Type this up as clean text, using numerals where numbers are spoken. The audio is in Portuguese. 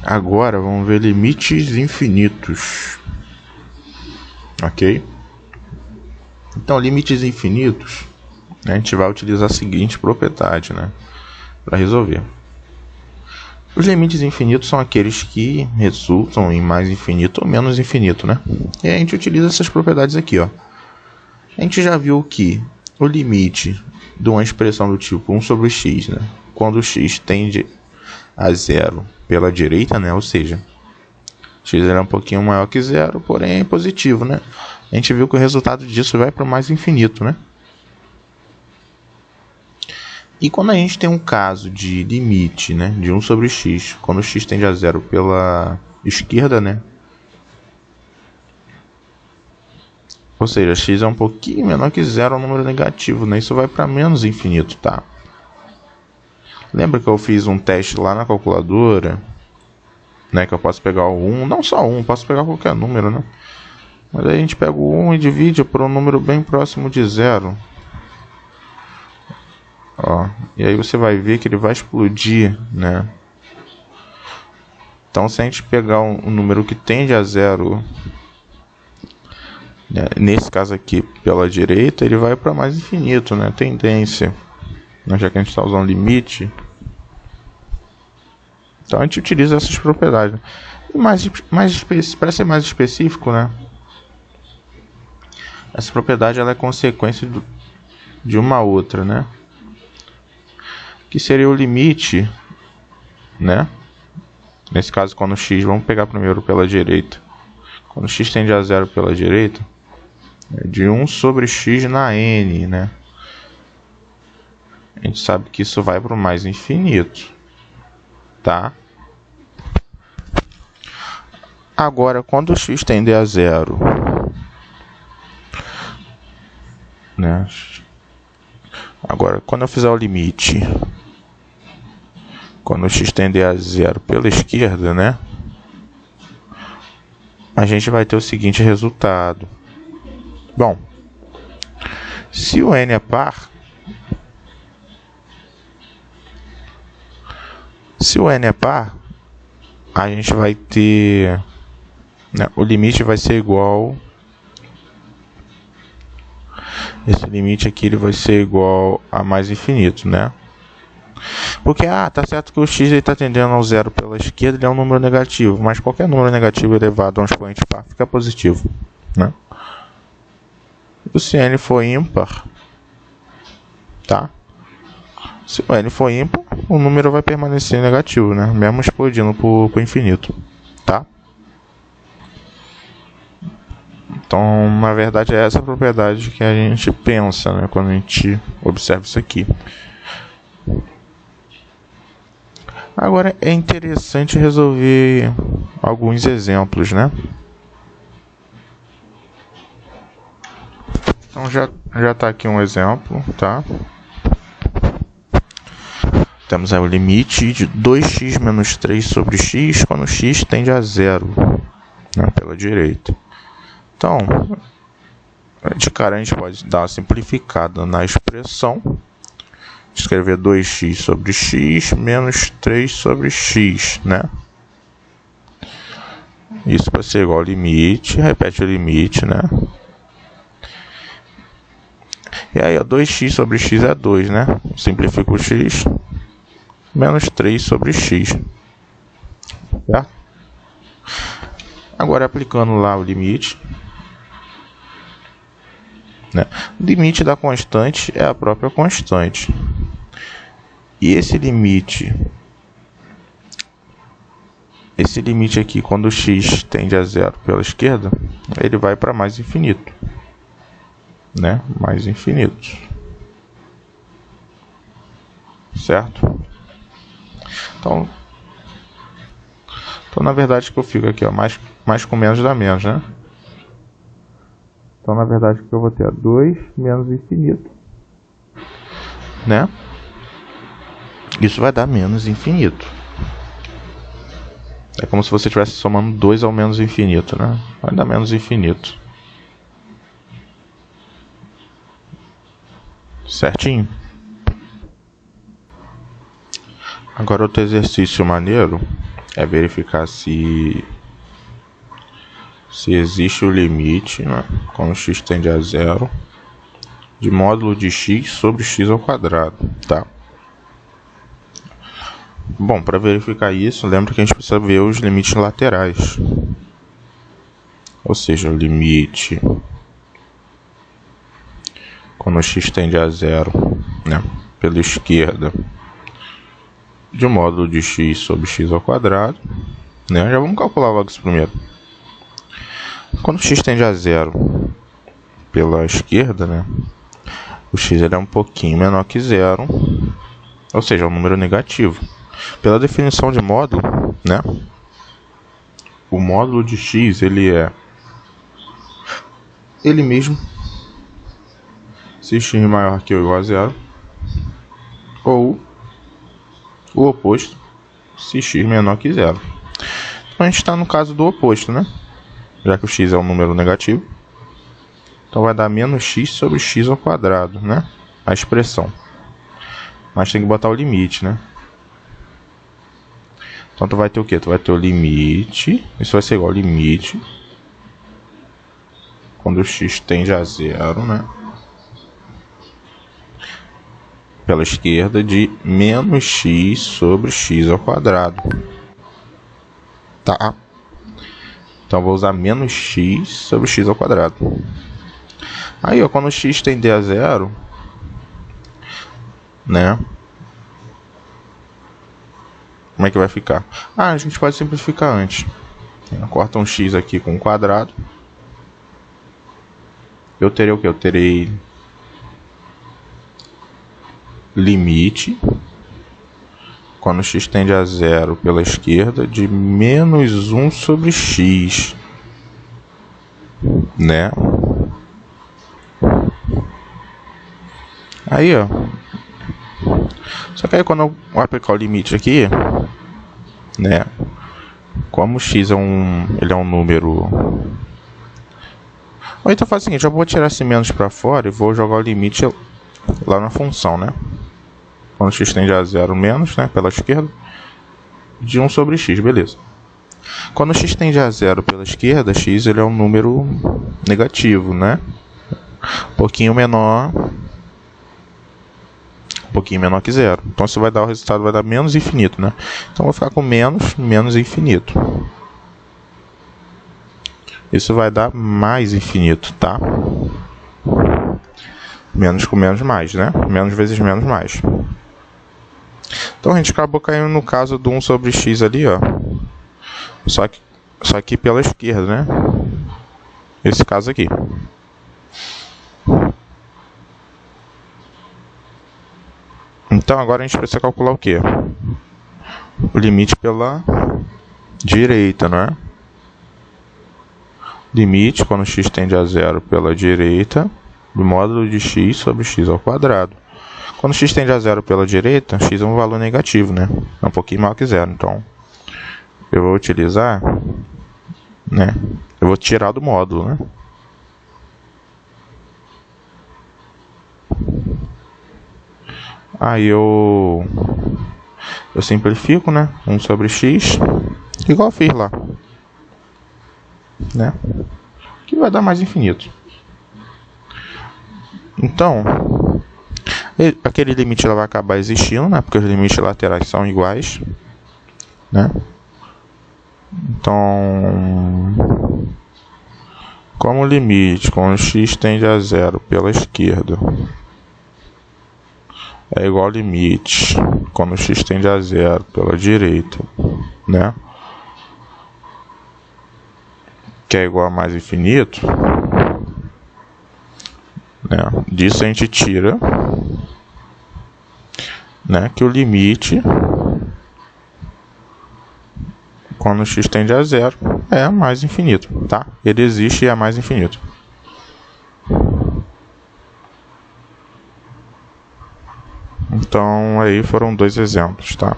Agora vamos ver limites infinitos. Ok? Então, limites infinitos, a gente vai utilizar a seguinte propriedade, né, para resolver. Os limites infinitos são aqueles que resultam em mais infinito ou menos infinito, né? E a gente utiliza essas propriedades aqui, ó. A gente já viu que o limite de uma expressão do tipo 1 sobre x, né, quando x tende a zero pela direita, né, ou seja, x é um pouquinho maior que zero, porém é positivo, né? A gente viu que o resultado disso vai para o mais infinito, né? E quando a gente tem um caso de limite, né, de 1 sobre x, quando x tende a zero pela esquerda, né? Ou seja, x é um pouquinho menor que zero, é um número negativo, né? Isso vai para menos infinito, tá? Lembra que eu fiz um teste lá na calculadora, né, que eu posso pegar o 1, não só 1, posso pegar qualquer número, né? Mas aí a gente pega o 1 e divide por um número bem próximo de zero. Ó, e aí você vai ver que ele vai explodir, né? Então, se a gente pegar um número que tende a zero, né, nesse caso aqui pela direita, ele vai para mais infinito, né? Tendência. Já que a gente está usando limite, então a gente utiliza essas propriedades. E para ser mais específico, né? Essa propriedade ela é consequência de uma outra, né? Que seria o limite, né? Nesse caso, quando x, vamos pegar primeiro pela direita. Quando x tende a zero pela direita, é de 1 sobre x na n, né? A gente sabe que isso vai para o mais infinito, tá? Agora, quando x tende a zero, né? Agora, quando eu fizer o limite, quando x tende a zero pela esquerda, né? A gente vai ter o seguinte resultado. Bom, se o n é par, a gente vai ter, né, o limite vai ser igual. Esse limite aqui ele vai ser igual a mais infinito, né? Porque, tá certo que o x está tendendo ao zero pela esquerda, ele é um número negativo, mas qualquer número negativo elevado a um expoente par fica positivo, né? E se n for ímpar, tá? Se o n for ímpar, o número vai permanecer negativo, né? Mesmo explodindo para o infinito, tá? Então, na verdade, é essa propriedade que a gente pensa, né, quando a gente observa isso aqui. Agora, é interessante resolver alguns exemplos, né? Então, já está aqui um exemplo, tá? Temos aí o limite de 2x menos 3 sobre x quando x tende a zero, né, pela direita. Então, de cara a gente pode dar uma simplificada na expressão, escrever 2x sobre x menos 3 sobre x, né? Isso vai ser igual ao limite, repete o limite, né? E aí, 2x sobre x é 2, né? Simplifica o x, menos 3 sobre x, certo? Agora, aplicando lá o limite, né? O limite da constante é a própria constante. E esse limite aqui, quando o x tende a zero pela esquerda, ele vai para mais infinito, né? Mais infinito, certo? Então na verdade que eu fico aqui, ó, mais com menos dá menos, né? Então, na verdade, que eu vou ter 2 menos infinito, né? Isso vai dar menos infinito. É como se você estivesse somando 2 ao menos infinito, né? Vai dar menos infinito. Certinho? Agora, outro exercício maneiro é verificar se existe o limite, né, quando x tende a zero, de módulo de x sobre x ao quadrado, tá? Bom, para verificar isso, lembra que a gente precisa ver os limites laterais. Ou seja, o limite quando x tende a zero, né, pela esquerda, de módulo de x sobre x ao quadrado, né? Já vamos calcular logo isso primeiro. Quando x tende a zero pela esquerda, né, o x ele é um pouquinho menor que zero, ou seja, é um número negativo. Pela definição de módulo, né, o módulo de x ele é ele mesmo se x maior que ou igual a zero, ou o oposto se x menor que zero. Então a gente está no caso do oposto, né? Já que o x é um número negativo, então vai dar menos x sobre x ao quadrado, né? A expressão. Mas tem que botar o limite, né? Então tu vai ter o quê? Tu vai ter o limite, isso vai ser igual ao limite, quando o x tende a zero, né, pela esquerda, de menos x sobre x ao quadrado. Tá? Então vou usar menos x sobre x ao quadrado. Aí, ó, quando o x tender a zero, né, como é que vai ficar? Ah, a gente pode simplificar antes. Corta um x aqui com um quadrado. Eu terei o que? Eu terei limite, quando x tende a zero pela esquerda, de menos 1 sobre x, né? Aí, ó. Só que aí quando eu aplicar o limite aqui, né? Como o x ele é um número... Ou então faz o seguinte, eu vou tirar esse menos para fora e vou jogar o limite lá na função, né? Quando x tende a zero menos, né, pela esquerda, de 1 sobre x, beleza. Quando x tende a zero pela esquerda, x ele é um número negativo, né? Um pouquinho menor que zero. Então isso vai dar o resultado, vai dar menos infinito, né? Então eu vou ficar com menos infinito. Isso vai dar mais infinito, tá? Menos com menos mais, né? Menos vezes menos mais. Então a gente acabou caindo no caso do 1 sobre x ali, ó. Só que pela esquerda, né? Esse caso aqui. Então agora a gente precisa calcular o quê? O limite pela direita, não é? Limite quando x tende a zero pela direita, do módulo de x sobre x ao quadrado. Quando x tende a zero pela direita, x é um valor negativo, né? É um pouquinho maior que zero. Então, eu vou utilizar, né? Eu vou tirar do módulo, né? Aí eu simplifico, né? 1 sobre x, igual eu fiz lá, né? Que vai dar mais infinito. Então, aquele limite vai acabar existindo, né? Porque os limites laterais são iguais, né? Então, como o limite quando x tende a zero pela esquerda é igual ao limite quando x tende a zero pela direita, né? Que é igual a mais infinito, né? Disso a gente tira, né, que o limite quando x tende a zero é mais infinito, tá? Ele existe e é mais infinito. Então aí foram dois exemplos, tá?